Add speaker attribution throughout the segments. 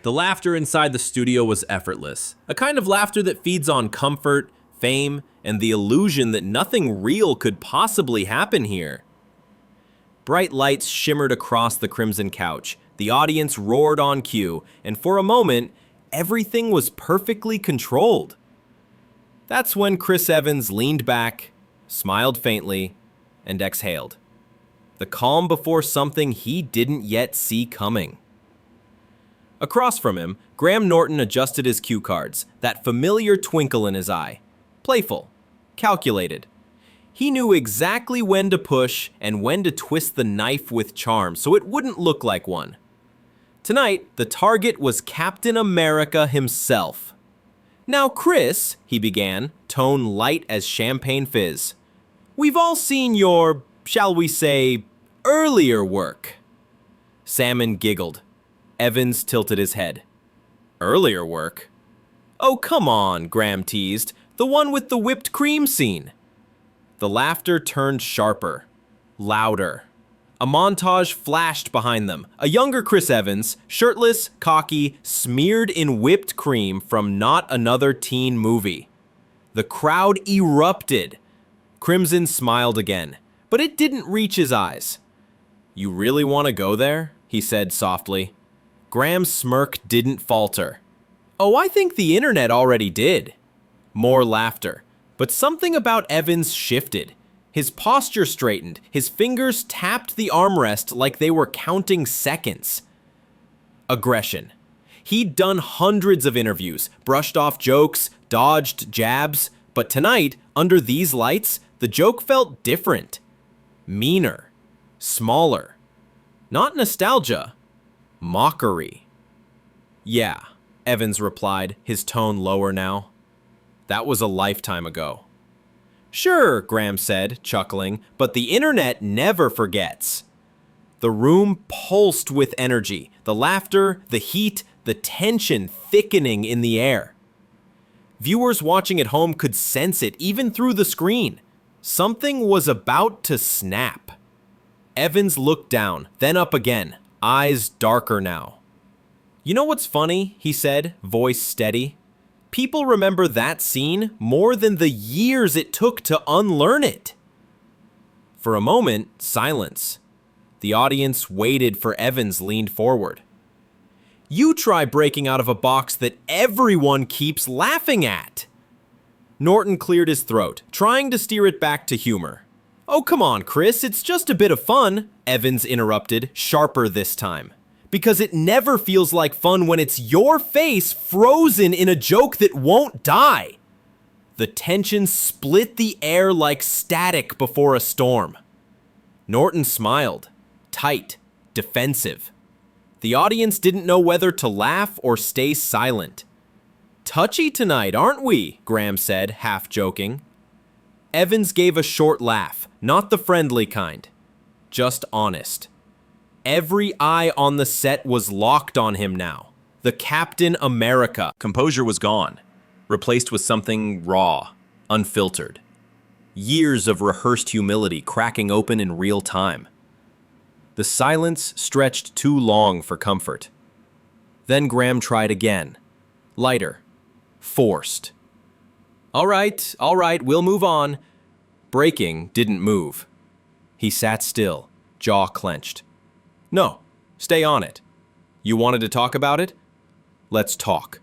Speaker 1: The laughter inside the studio was effortless, a kind of laughter that feeds on comfort, fame, and the illusion that nothing real could possibly happen here. Bright lights shimmered across the crimson couch, the audience roared on cue, and for a moment, everything was perfectly controlled. That's when Chris Evans leaned back, smiled faintly, and exhaled. The calm before something he didn't yet see coming. Across from him, Graham Norton adjusted his cue cards, that familiar twinkle in his eye. Playful, calculated. He knew exactly when to push and when to twist the knife with charm so it wouldn't look like one. Tonight, the target was Captain America himself. "Now, Chris," he began, tone light as champagne fizz, "we've all seen your, shall we say, earlier work." Salmon giggled. Evans tilted his head. "Earlier work?" "Oh, come on," Graham teased. "The one with the whipped cream scene." The laughter turned sharper, louder. A montage flashed behind them. A younger Chris Evans, shirtless, cocky, smeared in whipped cream from not another teen movie. The crowd erupted. Crimson smiled again, but it didn't reach his eyes. "You really want to go there?" he said softly. Graham's smirk didn't falter. "Oh, I think the internet already did." More laughter, but something about Evans shifted. His posture straightened, his fingers tapped the armrest like they were counting seconds. Aggression. He'd done hundreds of interviews, brushed off jokes, dodged jabs, but tonight, under these lights, the joke felt different. Meaner. Smaller. Not nostalgia. Mockery. "Yeah," Evans replied, his tone lower now. "That was a lifetime ago." "Sure," Graham said, chuckling, "but the internet never forgets." The room pulsed with energy, the laughter, the heat, the tension thickening in the air. Viewers watching at home could sense it even through the screen. Something was about to snap. Evans looked down, then up again, eyes darker now. "You know what's funny?" he said, voice steady. "People remember that scene more than the years it took to unlearn it." For a moment, silence. The audience waited for Evans leaned forward. "You try breaking out of a box that everyone keeps laughing at." Norton cleared his throat, trying to steer it back to humor. "Oh, come on, Chris, it's just a bit of fun," Evans interrupted, sharper this time. "Because it never feels like fun when it's your face frozen in a joke that won't die." The tension split the air like static before a storm. Norton smiled, tight, defensive. The audience didn't know whether to laugh or stay silent. "Touchy tonight, aren't we?" Graham said, half joking. Evans gave a short laugh, not the friendly kind, just honest. Every eye on the set was locked on him now. The Captain America. Composure was gone, replaced with something raw, unfiltered. Years of rehearsed humility cracking open in real time. The silence stretched too long for comfort. Then Graham tried again. Lighter. Forced. All right, we'll move on." Breaking didn't move. He sat still, jaw clenched. "No, stay on it. You wanted to talk about it? Let's talk."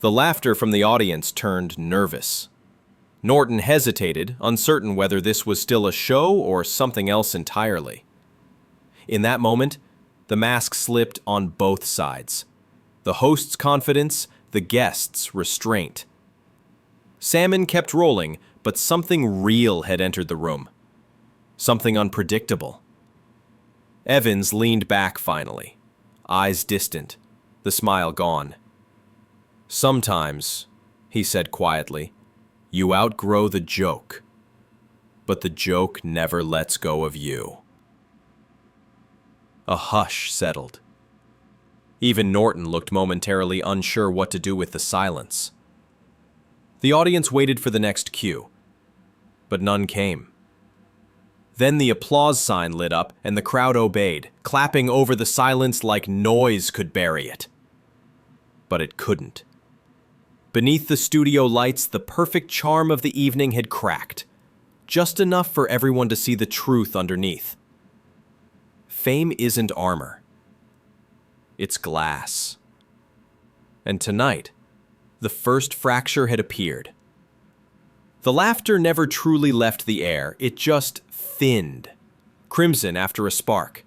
Speaker 1: The laughter from the audience turned nervous. Norton hesitated, uncertain whether this was still a show or something else entirely. In that moment, the mask slipped on both sides. The host's confidence, the guest's restraint. Salmon kept rolling, but something real had entered the room. Something unpredictable. Evans leaned back finally, eyes distant, the smile gone. "Sometimes," he said quietly, "you outgrow the joke, but the joke never lets go of you." A hush settled. Even Norton looked momentarily unsure what to do with the silence. The audience waited for the next cue, but none came. Then the applause sign lit up and the crowd obeyed, clapping over the silence like noise could bury it. but it couldn't. Beneath the studio lights, the perfect charm of the evening had cracked, just enough for everyone to see the truth underneath. Fame isn't armor. It's glass. And tonight, the first fracture had appeared. The laughter never truly left the air, it just thinned, crimson after a spark.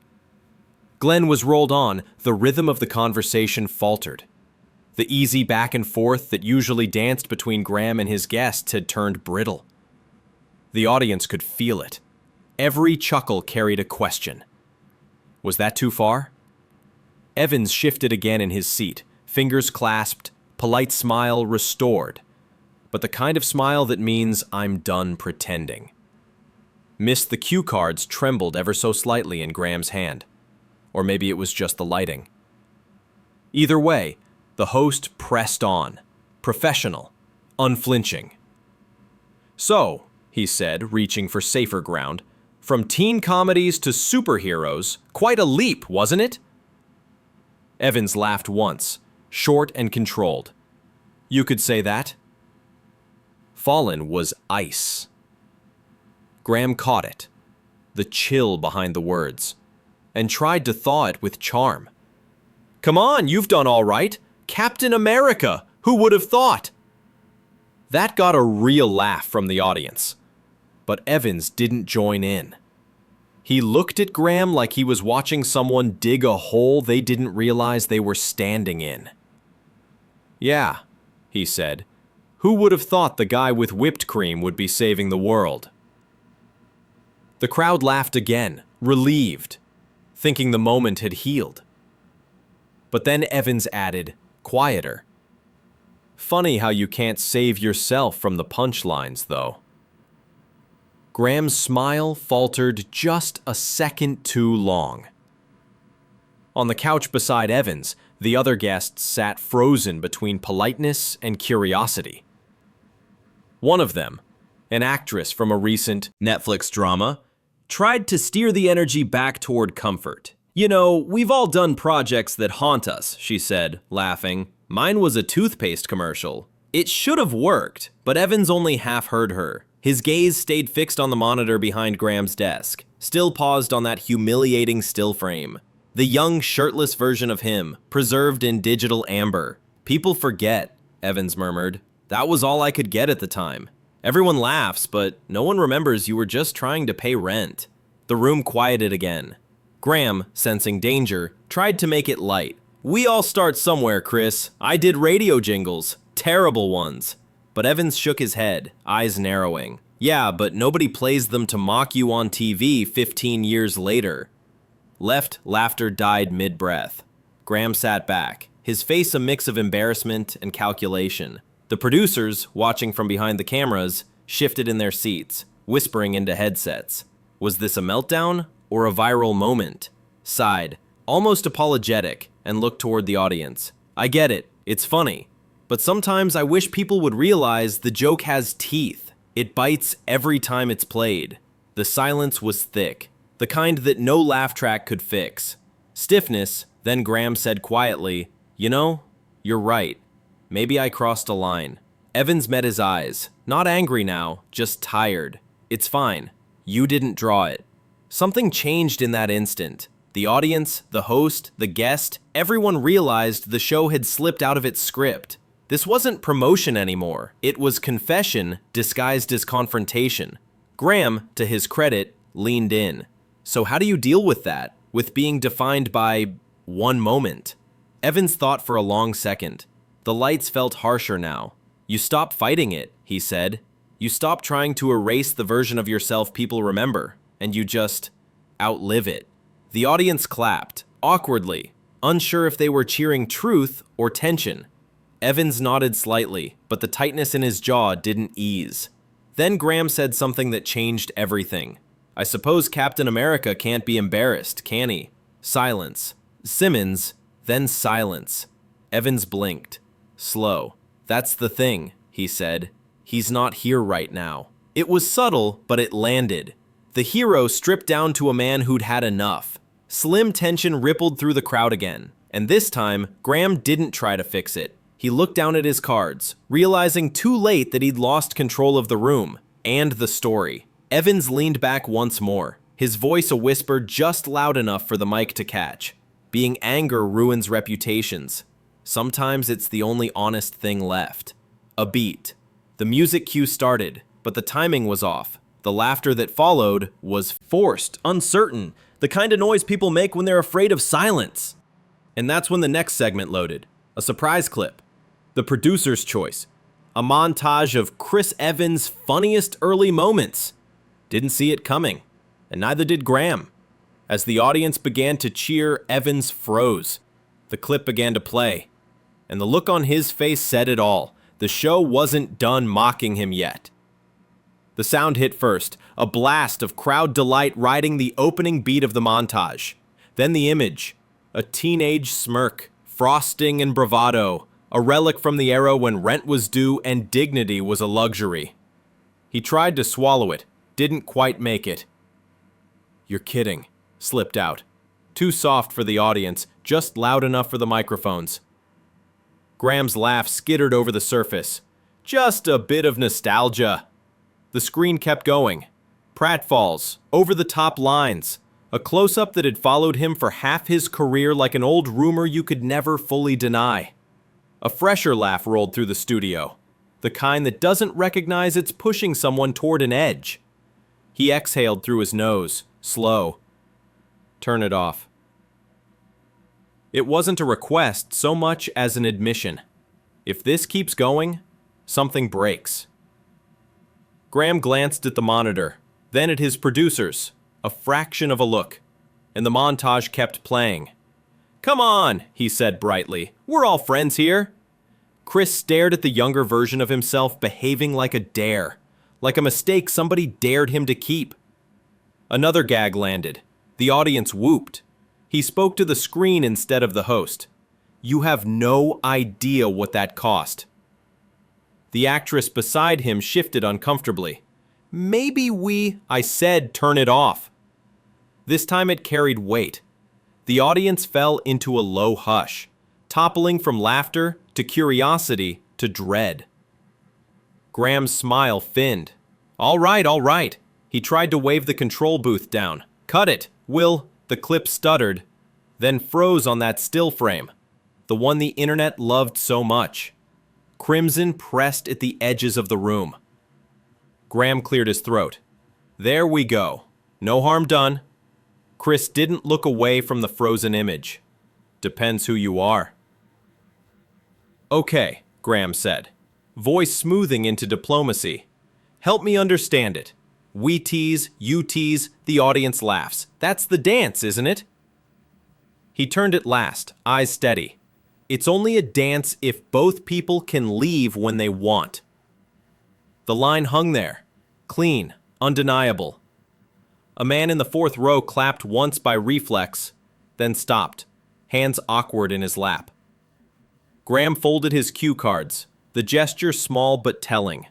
Speaker 1: Glenn was rolled on, the rhythm of the conversation faltered. The easy back and forth that usually danced between Graham and his guests had turned brittle. The audience could feel it. Every chuckle carried a question. Was that too far? Evans shifted again in his seat, fingers clasped, polite smile restored. But the kind of smile that means I'm done pretending. Missed the cue cards trembled ever so slightly in Graham's hand. Or maybe it was just the lighting. Either way, the host pressed on, professional, unflinching. So, he said, reaching for safer ground, from teen comedies to superheroes, quite a leap, wasn't it? Evans laughed once, short and controlled. You could say that. Fallen was ice. Graham caught it, the chill behind the words, and tried to thaw it with charm. Come on, you've done all right. Captain America, who would have thought? That got a real laugh from the audience, but Evans didn't join in. He looked at Graham like he was watching someone dig a hole they didn't realize they were standing in. Yeah, he said, who would have thought the guy with whipped cream would be saving the world? The crowd laughed again, relieved, thinking the moment had healed. But then Evans added, quieter. Funny how you can't save yourself from the punchlines, though. Graham's smile faltered just a second too long. On the couch beside Evans, the other guests sat frozen between politeness and curiosity. One of them, an actress from a recent Netflix drama, tried to steer the energy back toward comfort. You know, we've all done projects that haunt us, she said, laughing. Mine was a toothpaste commercial. It should have worked, but Evans only half heard her. His gaze stayed fixed on the monitor behind Graham's desk, still paused on that humiliating still frame. The young, shirtless version of him, preserved in digital amber. People forget, Evans murmured. That was all I could get at the time. Everyone laughs, but no one remembers you were just trying to pay rent. The room quieted again. Graham, sensing danger, tried to make it light. We all start somewhere, Chris. I did radio jingles. Terrible ones. But Evans shook his head, eyes narrowing. Yeah, but nobody plays them to mock you on TV 15 years later. Left laughter died mid-breath. Graham sat back, his face a mix of embarrassment and calculation. The producers, watching from behind the cameras, shifted in their seats, whispering into headsets. Was this a meltdown or a viral moment? Sighed, almost apologetic, and looked toward the audience. I get it, it's funny. But sometimes I wish people would realize the joke has teeth. It bites every time it's played. The silence was thick, the kind that no laugh track could fix. Stiffness, then Graham said quietly, You know, you're right. Maybe I crossed a line. Evans met his eyes, not angry now, just tired. It's fine. You didn't draw it. Something changed in that instant. The audience, the host, the guest, everyone realized the show had slipped out of its script. This wasn't promotion anymore. It was confession disguised as confrontation. Graham, to his credit, leaned in. So how do you deal with that? With being defined by one moment? Evans thought for a long second. The lights felt harsher now. You stop fighting it, he said. You stop trying to erase the version of yourself people remember, and you just outlive it. The audience clapped, awkwardly, unsure if they were cheering truth or tension. Evans nodded slightly, but the tightness in his jaw didn't ease. Then Graham said something that changed everything. I suppose Captain America can't be embarrassed, can he? Silence. Simmons, then silence. Evans blinked. Slow. That's the thing, he said. He's not here right now. It was subtle, but it landed. The hero stripped down to a man who'd had enough. Slim tension rippled through the crowd again. And this time, Graham didn't try to fix it. He looked down at his cards, realizing too late that he'd lost control of the room and the story. Evans leaned back once more, his voice a whisper just loud enough for the mic to catch. Being anger ruins reputations. Sometimes it's the only honest thing left. A beat. The music cue started, but the timing was off. The laughter that followed was forced, uncertain, the kind of noise people make when they're afraid of silence. And that's when the next segment loaded. A surprise clip. The producer's choice. A montage of Chris Evans' funniest early moments. Didn't see it coming, and neither did Graham. As the audience began to cheer, Evans froze. The clip began to play, and the look on his face said it all. The show wasn't done mocking him yet. The sound hit first, a blast of crowd delight riding the opening beat of the montage. Then the image, a teenage smirk, frosting and bravado, a relic from the era when rent was due and dignity was a luxury. He tried to swallow it, didn't quite make it. "You're kidding," slipped out. Too soft for the audience, just loud enough for the microphones. Graham's laugh skittered over the surface. Just a bit of nostalgia. The screen kept going. Pratfalls, over-the-top lines, a close-up that had followed him for half his career like an old rumor you could never fully deny. A fresher laugh rolled through the studio, the kind that doesn't recognize it's pushing someone toward an edge. He exhaled through his nose, slow. "Turn it off." It wasn't a request so much as an admission. If this keeps going, something breaks. Graham glanced at the monitor, then at his producers, a fraction of a look, and the montage kept playing. "Come on," he said brightly. "We're all friends here." Chris stared at the younger version of himself behaving like a dare, like a mistake somebody dared him to keep. Another gag landed. The audience whooped. He spoke to the screen instead of the host. "You have no idea what that cost." The actress beside him shifted uncomfortably. I said turn it off." This time it carried weight. The audience fell into a low hush, toppling from laughter to curiosity to dread. Graham's smile thinned. All right. He tried to wave the control booth down. "Cut it, Will." The clip stuttered, then froze on that still frame, the one the internet loved so much. Crimson pressed at the edges of the room. Graham cleared his throat. "There we go. No harm done." Chris didn't look away from the frozen image. "Depends who you are." "Okay," Graham said, voice smoothing into diplomacy. "Help me understand it. We tease, you tease, the audience laughs. That's the dance, isn't it?" He turned at last, eyes steady. "It's only a dance if both people can leave when they want." The line hung there, clean, undeniable. A man in the fourth row clapped once by reflex, then stopped, hands awkward in his lap. Graham folded his cue cards, the gesture small but telling.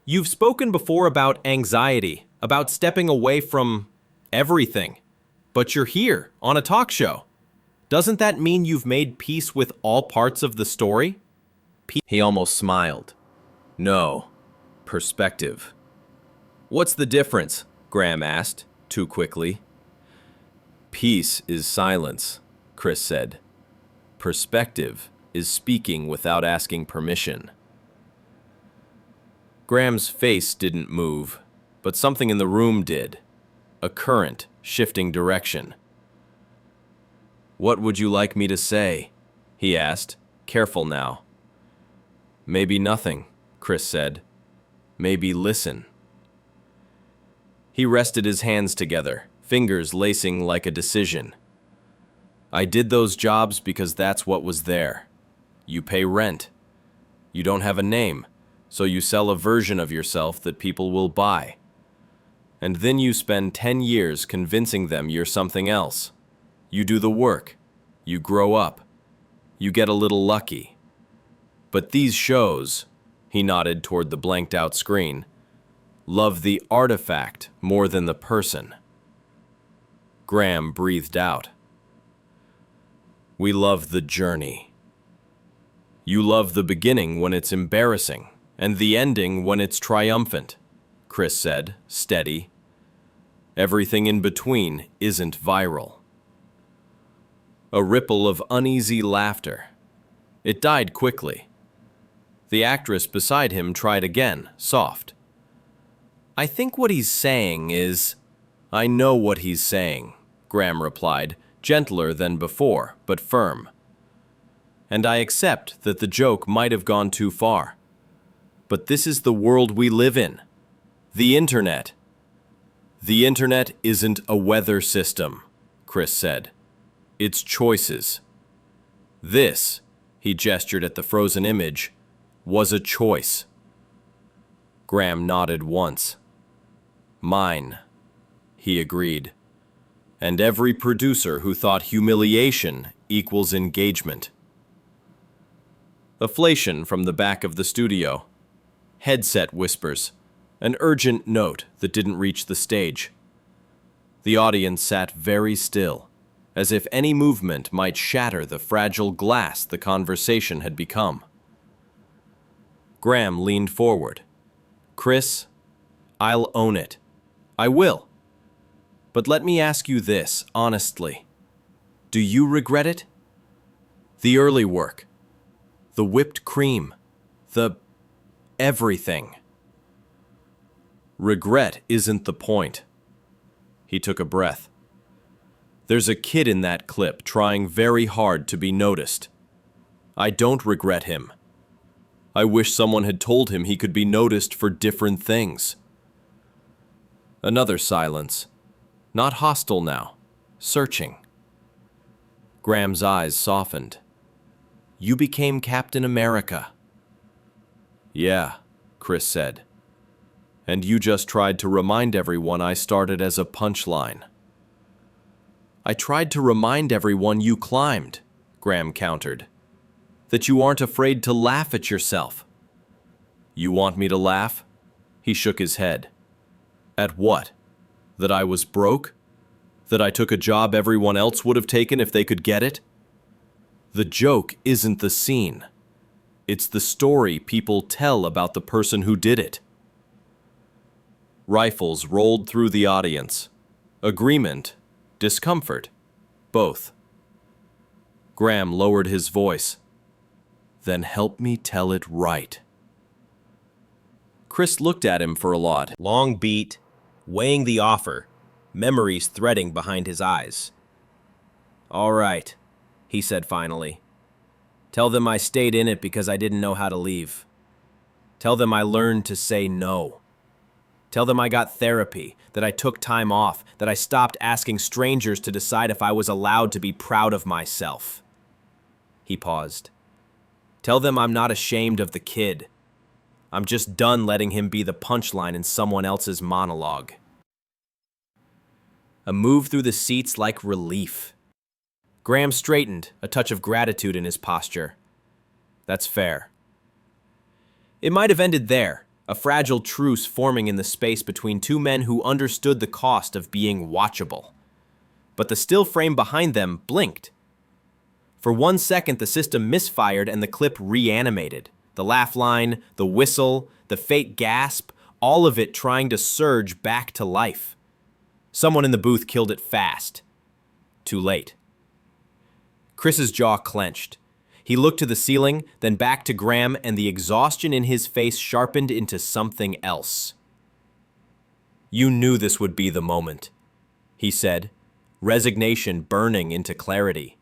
Speaker 1: "You've spoken before about anxiety, about stepping away from everything, but you're here on a talk show. Doesn't that mean you've made peace with all parts of the story?" He almost smiled. "No. Perspective." "What's the difference?" Graham asked, too quickly. "Peace is silence," Chris said. "Perspective is speaking without asking permission." Graham's face didn't move, but something in the room did. A current shifting direction. "What would you like me to say?" he asked, careful now. "Maybe nothing," Chris said. "Maybe listen." He rested his hands together, fingers lacing like a decision. "I did those jobs because that's what was there. You pay rent. You don't have a name, so you sell a version of yourself that people will buy. And then you spend 10 years convincing them you're something else. You do the work. You grow up. You get a little lucky. But these shows," he nodded toward the blanked-out screen, "love the artifact more than the person." Graham breathed out. We love the journey. You love the beginning when it's embarrassing, and the ending when it's triumphant, Chris said, steady. Everything in between isn't viral. A ripple of uneasy laughter. It died quickly. The actress beside him tried again, soft. I think what he's saying is... I know what he's saying, Graham replied, gentler than before, but firm. And I accept that the joke might have gone too far. But this is the world we live in. The internet. The internet isn't a weather system, Chris said. It's choices. This, he gestured at the frozen image, was a choice. Graham nodded once. Mine, he agreed. And every producer who thought humiliation equals engagement. Afflation from the back of the studio. Headset whispers. An urgent note that didn't reach the stage. The audience sat very still, as if any movement might shatter the fragile glass the conversation had become. Graham leaned forward. Chris, I'll own it. I will. But let me ask you this, honestly. Do you regret it? The early work. The whipped cream. The everything. Regret isn't the point. He took a breath. There's a kid in that clip trying very hard to be noticed. I don't regret him. I wish someone had told him he could be noticed for different things. Another silence. Not hostile now. Searching. Graham's eyes softened. You became Captain America. Yeah, Chris said. And you just tried to remind everyone I started as a punchline. I tried to remind everyone you climbed, Graham countered. That you aren't afraid to laugh at yourself. You want me to laugh? He shook his head. At what? That I was broke? That I took a job everyone else would have taken if they could get it? The joke isn't the scene. It's the story people tell about the person who did it. Rifles rolled through the audience. Agreement, discomfort, both. Graham lowered his voice. Then help me tell it right. Chris looked at him for a lot.
Speaker 2: Long beat, weighing the offer, memories threading behind his eyes. All right, he said finally. Tell them I stayed in it because I didn't know how to leave. Tell them I learned to say no. Tell them I got therapy, that I took time off, that I stopped asking strangers to decide if I was allowed to be proud of myself. He paused. Tell them I'm not ashamed of the kid. I'm just done letting him be the punchline in someone else's monologue. A move through the seats like relief. Graham straightened, a touch of gratitude in his posture. That's fair. It might have ended there, a fragile truce forming in the space between two men who understood the cost of being watchable. But the still frame behind them blinked. For 1 second, the system misfired and the clip reanimated. The laugh line, the whistle, the fake gasp, all of it trying to surge back to life. Someone in the booth killed it fast. Too late. Chris's jaw clenched. He looked to the ceiling, then back to Graham, and the exhaustion in his face sharpened into something else. You knew this would be the moment, he said, resignation burning into clarity.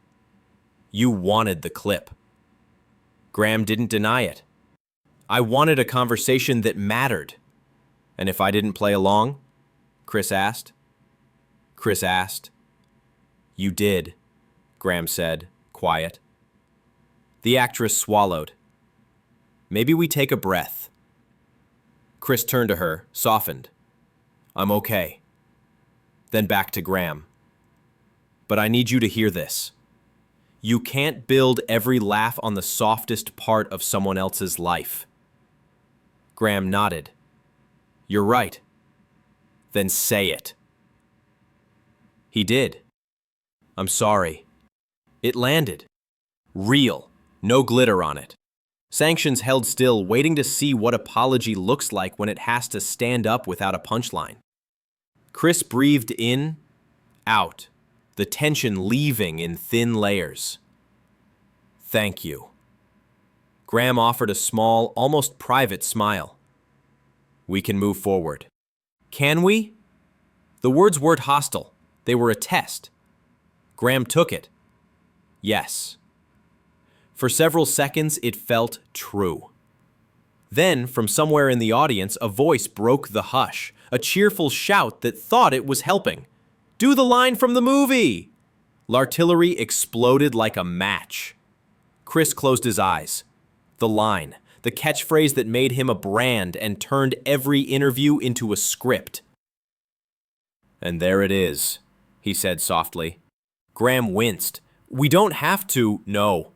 Speaker 2: You wanted the clip. Graham didn't deny it. I wanted a conversation that mattered. And if I didn't play along? Chris asked. Chris asked. You did, Graham said, quiet. The actress swallowed. Maybe we take a breath. Chris turned to her, softened. I'm okay. Then back to Graham. But I need you to hear this. You can't build every laugh on the softest part of someone else's life. Graham nodded. You're right. Then say it. He did. I'm sorry. It landed. Real. No glitter on it. Sanctions held still, waiting to see what apology looks like when it has to stand up without a punchline. Chris breathed in, out, the tension leaving in thin layers. Thank you. Graham offered a small, almost private smile. We can move forward. Can we? The words weren't hostile. They were a test. Graham took it. Yes. For several seconds, it felt true. Then, from somewhere in the audience, a voice broke the hush, a cheerful shout that thought it was helping. Do the line from the movie! L'artillery exploded like a match. Chris closed his eyes. The line, the catchphrase that made him a brand and turned every interview into a script. And there it is, he said softly. Graham winced. We don't have to, no,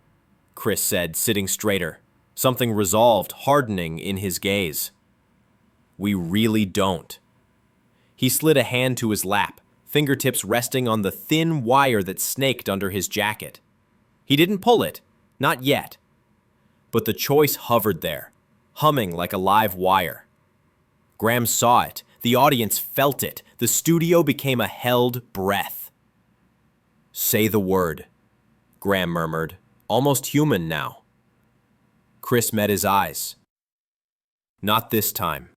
Speaker 2: Chris said, sitting straighter, something resolved hardening in his gaze. We really don't. He slid a hand to his lap, fingertips resting on the thin wire that snaked under his jacket. He didn't pull it, not yet. But the choice hovered there, humming like a live wire. Graham saw it, the audience felt it, the studio became a held breath. Say the word, Graham murmured, almost human now. Chris met his eyes. Not this time.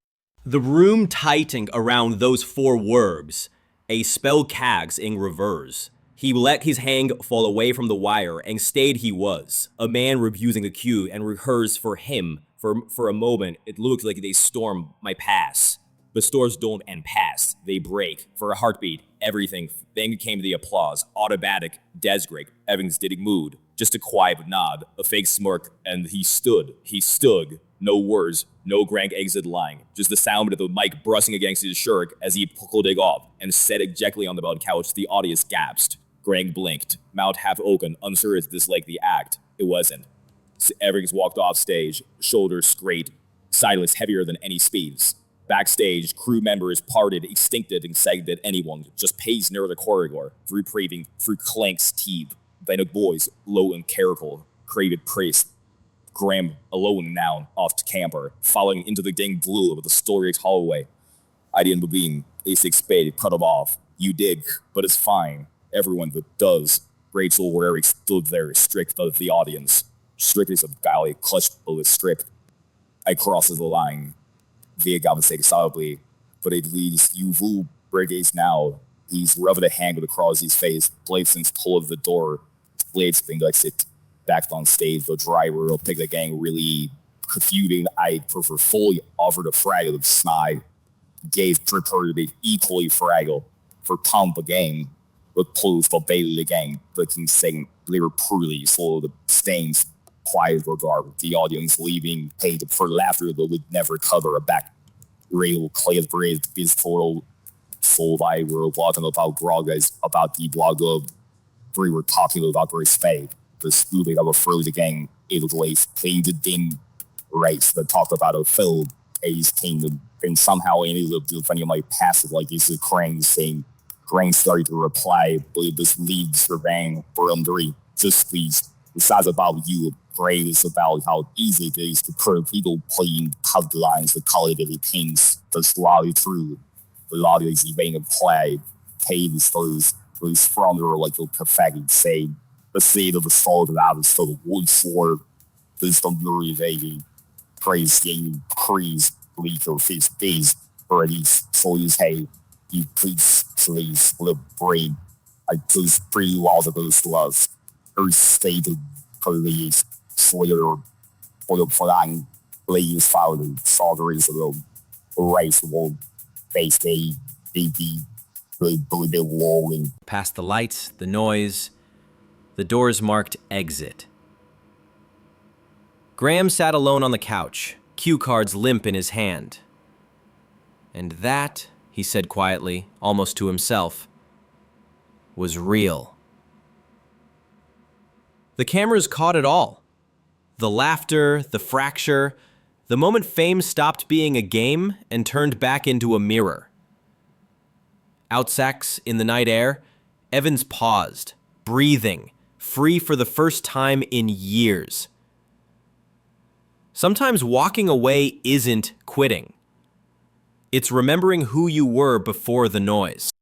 Speaker 1: The room tightened around those four words, a spell cags in reverse. He let his hand fall away from the wire and stayed he was, a man refusing the cue and rehearsed for him. For a moment, it looked like they storm my pass. But stores don't end pass, they break. For a heartbeat, everything. Then came the applause, automatic, desperate. Evans didn't mood, just a quiet nod, a fake smirk, and he stood. No words, no grand exit line, just the sound of the mic brushing against his shirt as he pulled it off and sat ejectly on the belt couch. The audience gasped. Graham blinked, mouth half open, unsure if this like the act. It wasn't. Evans walked off stage, shoulders straight, silence heavier than any speeds. Backstage, crew members parted, extincted, and said that anyone just paced near the corridor, reprieving through Clank's teeth. Then the boys, low and careful, craved praise. Graham, alone now, off to camper, falling into the dim blue of the storied hallway. I didn't believe A6 Spade cut him off. You did, but it's fine. Everyone that does. Rachel Warwick stood there, strict of the audience. Strict as a galley clutched of the strip. I crosses the line. Via Gavasek solidly, but at least you will brigades now. He's rubbing a hand across his face, Blason's pull of the door. Blades thing exit back on stage. The driver will pick the gang really confusing. I prefer fully offered a fraggle of snide. Gave Tripper the equally fraggle for pump a game, but pulls for Bailey the gang, but can saying they were poorly, so the stains quiet regard, the audience leaving paid for laughter that would never cover a back rail clay bridge before so I were talking about progress about the blog of we were talking about their spade. The student of a further game it was played the dim race that talked about a film A's kingdom and somehow ended up defending my passive like this is Crane saying Crane started to reply, but this leads surveying for Andre. Just please, besides about you, Gray is about how easy it is to put people playing outlines the quality things that's lobby through. The lobby is evading of play, paid those stronger like the perfect say the seed of the soul of that is so the wood for this the very evading praise game crease leak of his days or these so you say you please the brain. I please free you all of those loves. Or state of police Slayer for the flying please follow the soldiers of the race will face the rolling.
Speaker 2: Past the lights, the noise, the doors marked exit. Graham sat alone on the couch, cue cards limp in his hand. And that, he said quietly, almost to himself, was real. The cameras caught it all. The laughter, the fracture, the moment fame stopped being a game and turned back into a mirror. Outsacks in the night air, Evans paused, breathing, free for the first time in years. Sometimes walking away isn't quitting. It's remembering who you were before the noise.